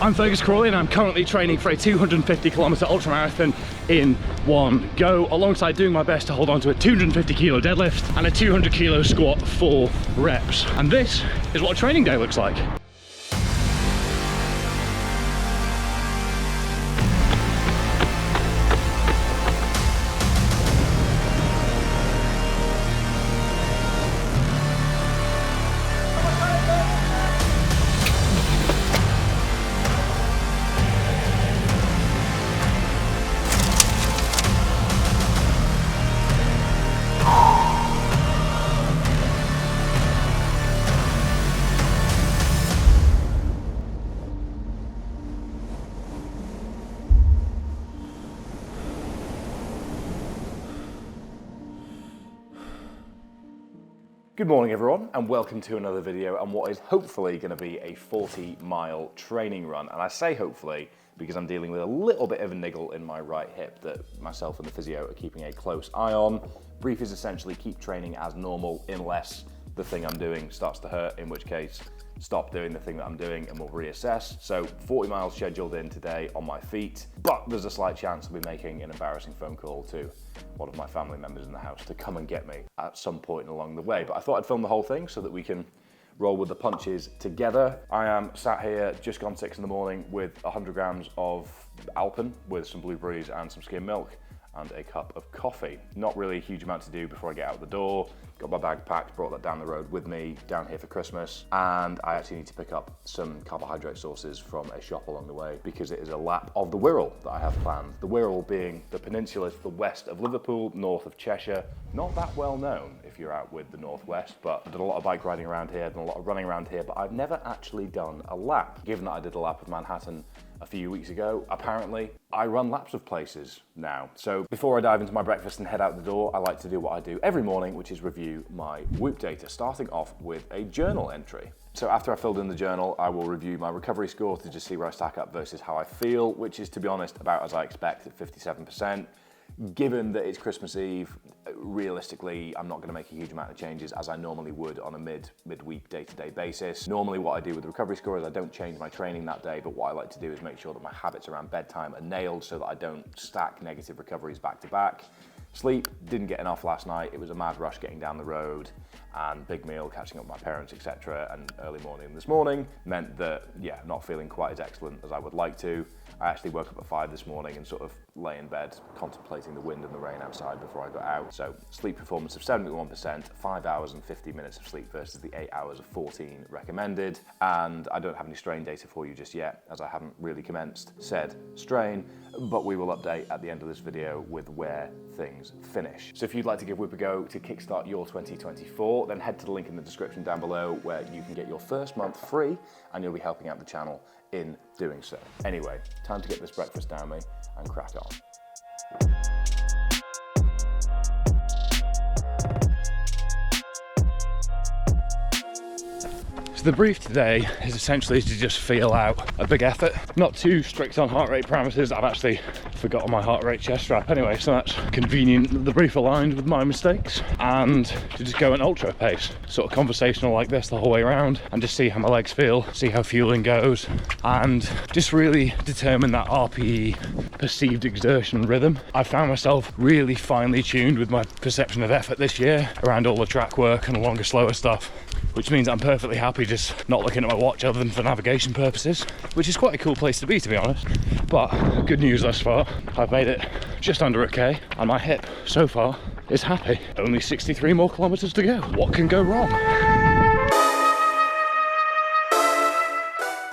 I'm Fergus Crawley and I'm currently training for a 250km ultramarathon in one go, alongside doing my best to hold on to a 250 kilo deadlift and a 200 kilo squat for reps. And this is what a training day looks like. Good morning everyone and welcome to another video on what is hopefully going to be a 40-mile training run. And I say hopefully because I'm dealing with a little bit of a niggle in my right hip that myself and the physio are keeping a close eye on. Brief is essentially keep training as normal unless the thing I'm doing starts to hurt, in which case stop doing the thing that I'm doing and we'll reassess. So 40 miles scheduled in today on my feet, but there's a slight chance I'll be making an embarrassing phone call to one of my family members in the house to come and get me at some point along the way. But I thought I'd film the whole thing so that we can roll with the punches together. I am sat here just gone 6 in the morning with 100 grams of Alpen with some blueberries and some skim milk and a cup of coffee. Not really a huge amount to do before I get out the door. Got my bag packed, brought that down the road with me down here for Christmas, and I actually need to pick up some carbohydrate sources from a shop along the way because it is a lap of the Wirral that I have planned. The Wirral being the peninsula to the west of Liverpool, north of Cheshire. Not that well known if you're out with the northwest, but I did a lot of bike riding around here, done a lot of running around here, but I've never actually done a lap. Given that I did a lap of Manhattan a few weeks ago, apparently I run laps of places now. So before I dive into my breakfast and head out the door, I like to do what I do every morning, which is review my Whoop data, starting off with a journal entry. So after I filled in the journal, I will review my recovery score to just see where I stack up versus how I feel, which is, to be honest, about as I expect at 57%. Given that it's Christmas Eve, realistically, I'm not going to make a huge amount of changes as I normally would on a midweek day-to-day basis. Normally what I do with the recovery score is I don't change my training that day, but what I like to do is make sure that my habits around bedtime are nailed so that I don't stack negative recoveries back to back. Sleep, didn't get enough last night. It was a mad rush getting down the road and big meal, catching up with my parents, etc. And early morning this morning meant that, yeah, not feeling quite as excellent as I would like to. I actually woke up at 5 this morning and sort of lay in bed contemplating the wind and the rain outside before I got out. So sleep performance of 71%, 5 hours and 50 minutes of sleep versus the 8 hours of 14 recommended. And I don't have any strain data for you just yet, as I haven't really commenced said strain, but we will update at the end of this video with where things finish. So if you'd like to give Whoop a go to kickstart your 2024, then head to the link in the description down below where you can get your first month free and you'll be helping out the channel in doing so. Anyway, time to get this breakfast down me and crack on. The brief today is essentially to just feel out a big effort. Not too strict on heart rate parameters. I've actually forgotten my heart rate chest strap. Anyway, so that's convenient that the brief aligned with my mistakes, and to just go an ultra pace, sort of conversational like this the whole way around, and just see how my legs feel, see how fueling goes, and just really determine that RPE, perceived exertion rhythm. I found myself really finely tuned with my perception of effort this year around all the track work and the longer, slower stuff, which means I'm perfectly happy just not looking at my watch other than for navigation purposes, which is quite a cool place to be be honest. But good news thus far, I've made it just under a K and my hip so far is happy. Only 63 more kilometers to go. What can go wrong?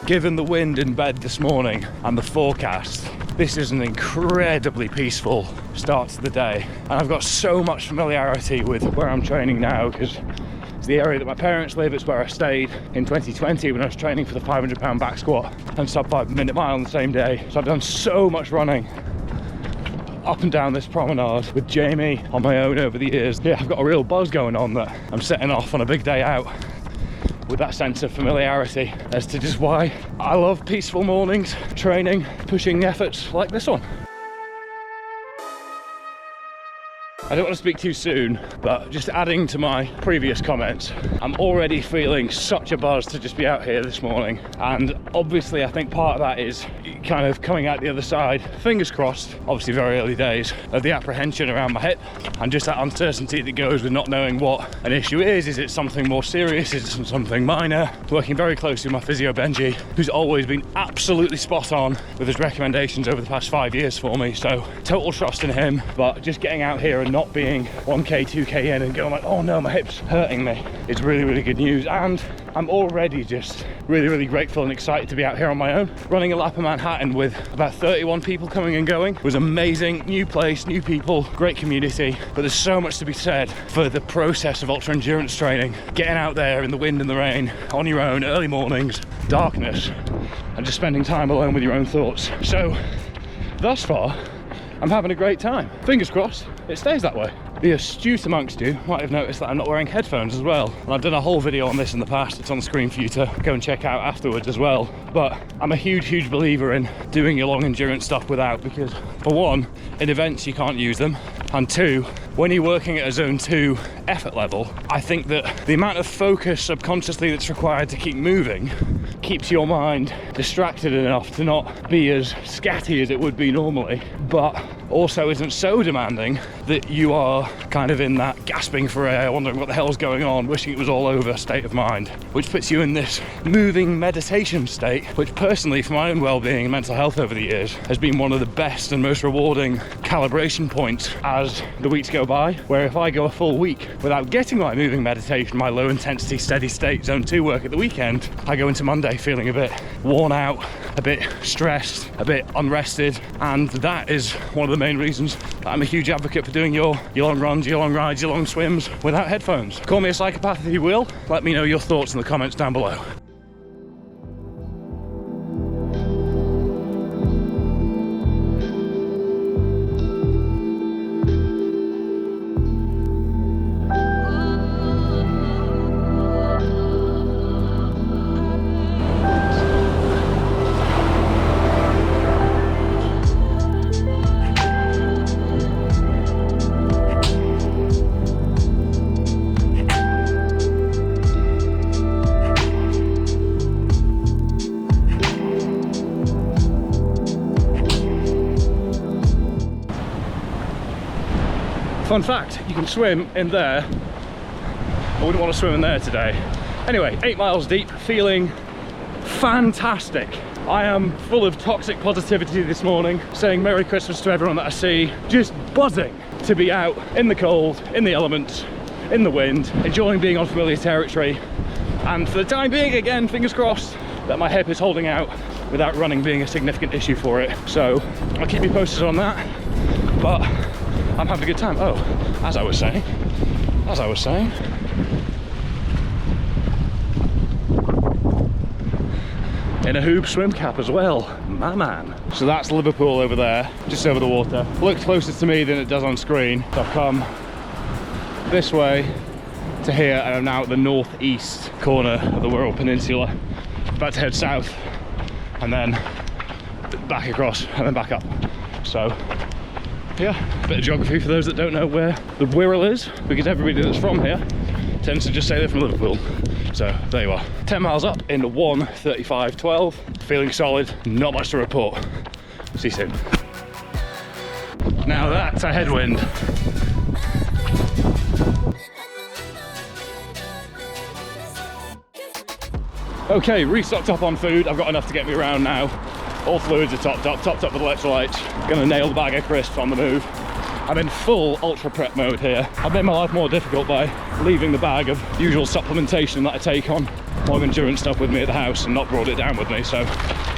Given the wind in bed this morning and the forecast, this is an incredibly peaceful start to the day. And I've got so much familiarity with where I'm training now because it's the area that my parents live. It's where I stayed in 2020 when I was training for the 500-pound back squat and sub 5-minute mile on the same day. So I've done so much running up and down this promenade with Jamie on my own over the years. Yeah, I've got a real buzz going on that I'm setting off on a big day out with that sense of familiarity as to just why I love peaceful mornings, training, pushing efforts like this one. I don't want to speak too soon, but just adding to my previous comments, I'm already feeling such a buzz to just be out here this morning. And obviously I think part of that is kind of coming out the other side, fingers crossed, obviously very early days, of the apprehension around my hip and just that uncertainty that goes with not knowing what an issue is. Is it something more serious? Is it something minor? Working very closely with my physio Benji, who's always been absolutely spot on with his recommendations over the past 5 years for me, so total trust in him. But just getting out here and not being 1k 2k in and going like, oh no, my hip's hurting me, it's really good news. And I'm already just really grateful and excited to be out here on my own. Running a lap of Manhattan with about 31 people coming and going was amazing. New place, new people, great community, but there's so much to be said for the process of ultra endurance training. Getting out there in the wind and the rain, on your own, early mornings, darkness, and just spending time alone with your own thoughts. So thus far, I'm having a great time. Fingers crossed, it stays that way. The astute amongst you might have noticed that I'm not wearing headphones as well. And I've done a whole video on this in the past. It's on the screen for you to go and check out afterwards as well. But I'm a huge believer in doing your long endurance stuff without, because for one, in events you can't use them. And two, when you're working at a zone 2 effort level, I think that the amount of focus subconsciously that's required to keep moving keeps your mind distracted enough to not be as scatty as it would be normally, but also isn't so demanding that you are kind of in that gasping for air, wondering what the hell's going on, wishing it was all over state of mind, which puts you in this moving meditation state, which personally, for my own well-being and mental health over the years, has been one of the best and most rewarding calibration points as the weeks go by, where if I go a full week without getting my moving meditation, my low intensity steady state zone 2 work at the weekend, I go into Monday feeling a bit worn out, a bit stressed, a bit unrested. And that is one of the main reasons that I'm a huge advocate for doing your long runs, your long rides, your long swims without headphones. Call me a psychopath if you will. Let me know your thoughts in the comments down below. Fun fact, you can swim in there. I wouldn't want to swim in there today. Anyway, 8 miles deep, feeling fantastic. I am full of toxic positivity this morning, saying Merry Christmas to everyone that I see. Just buzzing to be out in the cold, in the elements, in the wind, enjoying being on familiar territory. And for the time being, again, fingers crossed, that my hip is holding out without running being a significant issue for it. So I'll keep you posted on that, but I'm having a good time. Oh, as I was saying, in a hoob swim cap as well, my man. So that's Liverpool over there, just over the water. Looks closer to me than it does on screen. So I've come this way to here, and I'm now at the northeast corner of the Wirral Peninsula. About to head south, and then back across, and then back up. So yeah, a bit of geography for those that don't know where the Wirral is, because everybody that's from here tends to just say they're from Liverpool. So there you are, 10 miles up in 1:35:12, feeling solid, not much to report. See you soon. Now that's a headwind. Okay, restocked up on food. I've got enough to get me around now. All fluids are topped up with electrolytes. Gonna nail the bag of crisps on the move. I'm in full ultra prep mode here. I've made my life more difficult by leaving the bag of usual supplementation that I take on long endurance stuff with me at the house and not brought it down with me. So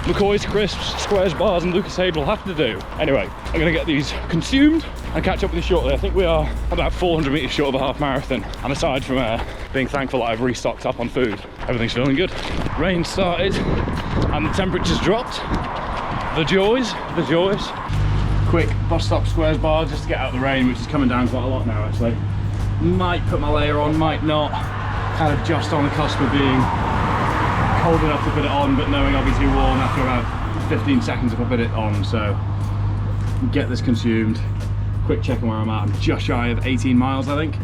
McCoy's crisps, Squares bars and Lucasade will have to do. Anyway, I'm gonna get these consumed and catch up with you shortly. I think we are about 400 meters short of a half marathon. And aside from being thankful that I've restocked up on food, everything's feeling good. Rain started and the temperature's dropped. The joys. Quick bus stop Squares bar just to get out of the rain, which is coming down quite a lot now actually. Might put my layer on, might not. Kind of just on the cusp of being cold enough to put it on, but knowing I'll be too warm after about 15 seconds if I put it on. So get this consumed quick checking where I'm at. I'm just shy of 18 miles, I think.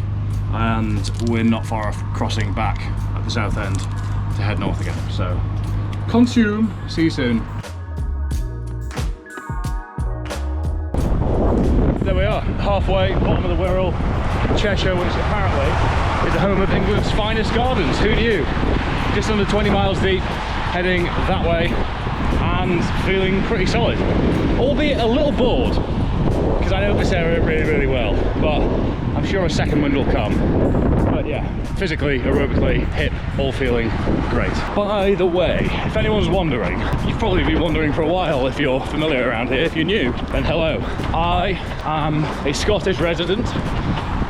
And we're not far off crossing back at the south end to head north again. So, consume. See you soon. There we are, halfway, bottom of the Wirral, Cheshire, which apparently is the home of England's finest gardens. Who knew? Just under 20 miles deep, heading that way, and feeling pretty solid. Albeit a little bored, because I know this area really, really well, but I'm sure a second wind will come. But yeah, physically, aerobically, hip, all feeling great. By the way, if anyone's wondering, you've probably been wondering for a while if you're familiar around here. If you're new, then hello. I am a Scottish resident,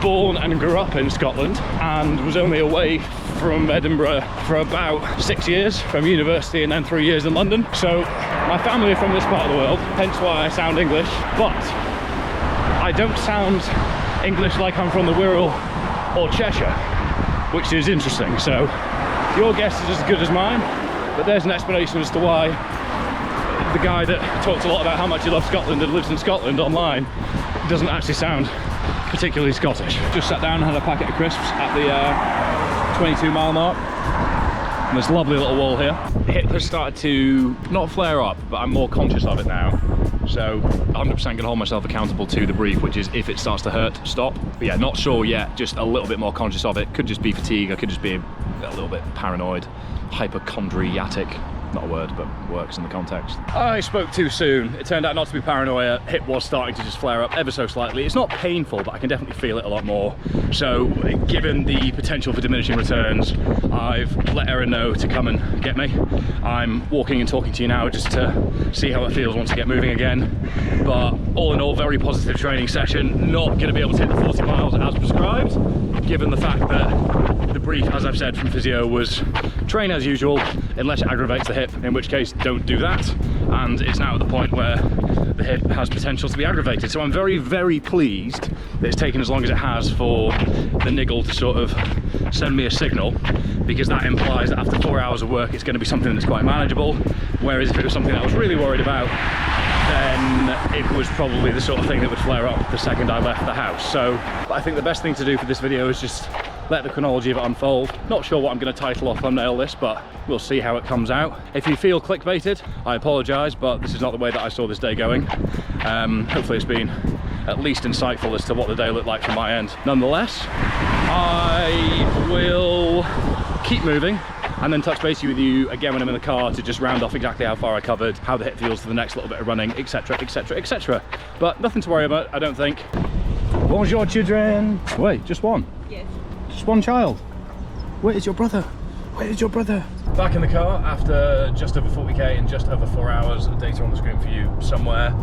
born and grew up in Scotland, and was only away from Edinburgh for about 6 years from university and then 3 years in London. So my family are from this part of the world, hence why I sound English, but I don't sound English like I'm from the Wirral or Cheshire, which is interesting. So your guess is as good as mine, but there's an explanation as to why the guy that talks a lot about how much he loves Scotland and lives in Scotland online doesn't actually sound particularly Scottish. Just sat down and had a packet of crisps at the 22 mile mark. And this lovely little wall here. The hip has started to not flare up, but I'm more conscious of it now. So 100% gonna hold myself accountable to the brief, which is if it starts to hurt, stop. But yeah, not sure yet, just a little bit more conscious of it. Could just be fatigue, I could just be a little bit paranoid, hypochondriatic. Not a word, but works in the context. I spoke too soon. It turned out not to be paranoia. Hip was starting to just flare up ever so slightly. It's not painful, but I can definitely feel it a lot more. So, given the potential for diminishing returns, I've let Erin know to come and get me. I'm walking and talking to you now just to see how it feels once I get moving again. But all in all, very positive training session. Not going to be able to hit the 40 miles as prescribed, given the fact that the brief, as I've said from physio, was train as usual unless it aggravates the hip, in which case don't do that. And it's now at the point where the hip has potential to be aggravated. So I'm very, very pleased that it's taken as long as it has for the niggle to sort of send me a signal, because that implies that after 4 hours of work it's going to be something that's quite manageable. Whereas if it was something that I was really worried about, then it was probably the sort of thing that would flare up the second I left the house. So I think the best thing to do for this video is just let the chronology of it unfold. Not sure what I'm going to title or thumbnail this, but we'll see how it comes out. If you feel clickbaited, I apologise, but this is not the way that I saw this day going. Hopefully it's been at least insightful as to what the day looked like from my end. Nonetheless, I will keep moving and then touch base with you again when I'm in the car to just round off exactly how far I covered, how the hip feels for the next little bit of running, etc, etc, etc. But nothing to worry about, I don't think. Bonjour, children. Wait, just one? Yes. Just one child. Where is your brother? Where is your brother? Back in the car after just over 40k and just over 4 hours of data on the screen for you somewhere.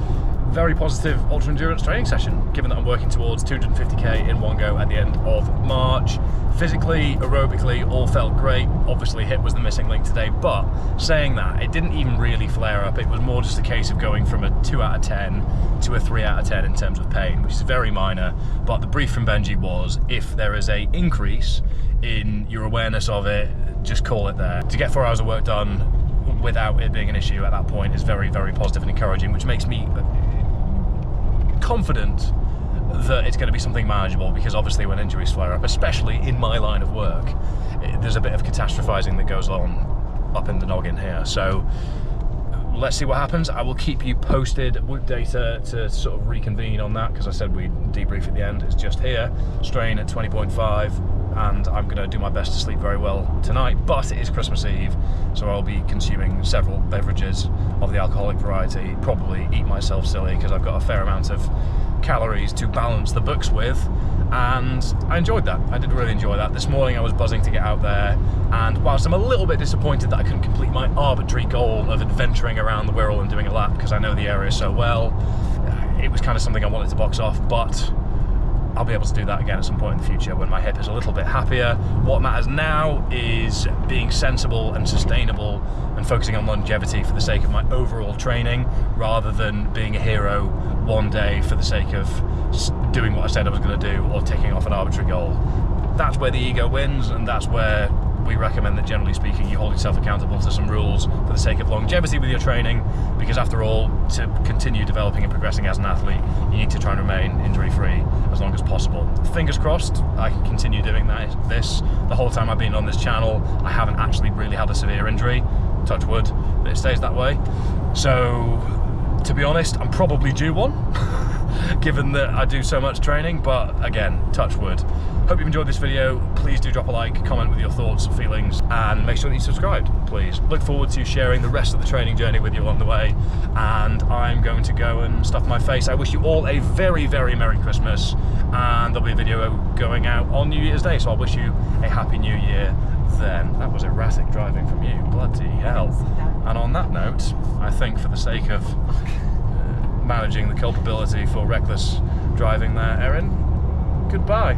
Very positive ultra endurance training session, given that I'm working towards 250k in one go at the end of March. Physically, aerobically, all felt great. Obviously hip was the missing link today, but saying that, it didn't even really flare up. It was more just a case of going from a 2 out of 10 to a 3 out of 10 in terms of pain, which is very minor. But the brief from Benji was, if there is a increase in your awareness of it, just call it there. To get 4 hours of work done without it being an issue at that point is very, very positive and encouraging, which makes me confident that it's going to be something manageable, because obviously when injuries flare up, especially in my line of work, there's a bit of catastrophizing that goes on up in the noggin here. So let's see what happens. I will keep you posted with data to sort of reconvene on that, because I said we'd debrief at the end. It's just here, strain at 20.5, and I'm going to do my best to sleep very well tonight, but it is Christmas Eve, so I'll be consuming several beverages of the alcoholic variety, probably eat myself silly because I've got a fair amount of calories to balance the books with, and I enjoyed that. I did really enjoy that. This morning I was buzzing to get out there, and whilst I'm a little bit disappointed that I couldn't complete my arbitrary goal of adventuring around the Wirral and doing a lap because I know the area so well, it was kind of something I wanted to box off, but I'll be able to do that again at some point in the future when my hip is a little bit happier. What matters now is being sensible and sustainable and focusing on longevity for the sake of my overall training, rather than being a hero one day for the sake of doing what I said I was going to do or ticking off an arbitrary goal. That's where the ego wins, and that's where we recommend that, generally speaking, you hold yourself accountable to some rules for the sake of longevity with your training, because after all, to continue developing and progressing as an athlete, you need to try and remain injury-free as long as possible. Fingers crossed, I can continue doing this. The whole time I've been on this channel, I haven't actually really had a severe injury, touch wood, that it stays that way. So, to be honest, I'm probably due one, given that I do so much training, but again, touch wood. Hope you've enjoyed this video. Please do drop a like, comment with your thoughts and feelings, and make sure that you subscribed, please. Look forward to sharing the rest of the training journey with you along the way, and I'm going to go and stuff my face. I wish you all a very, very Merry Christmas, and there'll be a video going out on New Year's Day, so I'll wish you a Happy New Year then. That was erratic driving from you, bloody hell. And on that note, I think for the sake of managing the culpability for reckless driving there, Erin, goodbye.